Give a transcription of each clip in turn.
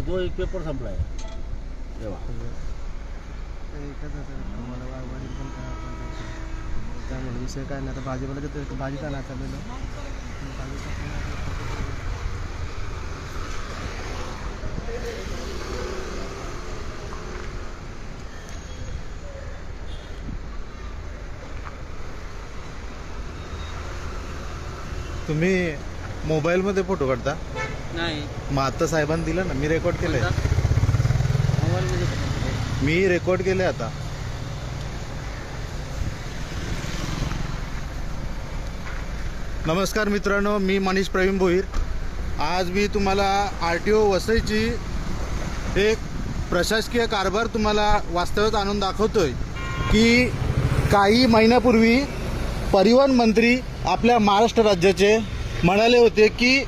जो एक पेपर संपला आहे तेव्हा त्यामुळे विषय काय नाही. आता भाजीपाला भाजीच आणा चाललेलं. तुम्ही मोबाईलमध्ये फोटो काढता? नाही, मग आता साहेबांनी दिलं ना, मी रेकॉर्ड केलंय. मोबाईलमध्ये मी रेकॉर्ड केले आता. नमस्कार मित्रांनो, मी मनीष प्रवीण भोईर. आज मी तुम्हाला RTO वसईची एक प्रशासकीय कारभार तुम्हाला वास्तवात आणून दाखवतोय की काही महिन्यापूर्वी परिवहन मंत्री आपल्या महाराष्ट्र राज्याचे म्हणाले होते की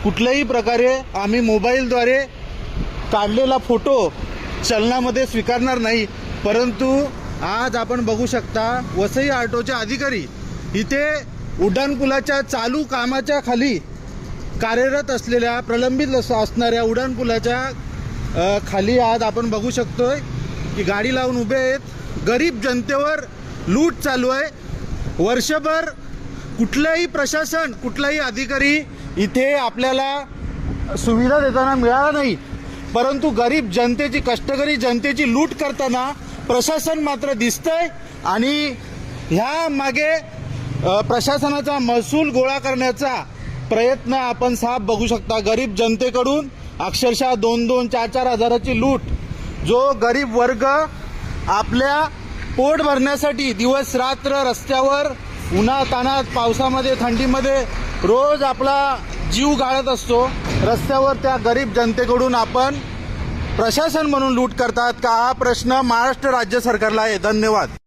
कुठल्याही प्रकारे आम्ही मोबाईलद्वारे काढलेला फोटो चलनामध्ये स्वीकारणार नाही. परंतु आज आपण बघू शकता वसई RTOचे अधिकारी इथे उड्डाणपुलाच्या चालू कामाच्या खाली कार्यरत असलेल्या प्रलंबित असणाऱ्या उड्डाणपुलाच्या खाली आज आपण बघू शकतोय की गाडी लावून उभे आहेत. गरीब जनतेवर लूट चालू आहे. वर्षभर कुठलाही प्रशासन, कुठलाही अधिकारी इथे आपल्याला सुविधा देताना मिळाला नाही, परंतु गरीब जनतेची, कष्टकरी जनतेची लूट करताना प्रशासन मात्र दिसतंय. आणि ह्या मागे प्रशासनाचा महसूल गोळा करण्याचा प्रयत्न आपण साफ बघू शकता. गरीब जनतेकडून अक्षरशः 2-2, 4-4 हजाराची लूट. जो गरीब वर्ग आपल्या पोट भरण्यासाठी दिवस रात्र रस्त्यावर उन्हातान्हात, पावसामध्ये, थंडीमध्ये रोज आपला जीव गाळत असतो रस्त्यावर, त्या गरीब जनतेकडून आपण प्रशासन म्हणून लूट करतात का? हा प्रश्न महाराष्ट्र राज्य सरकारला आहे. धन्यवाद.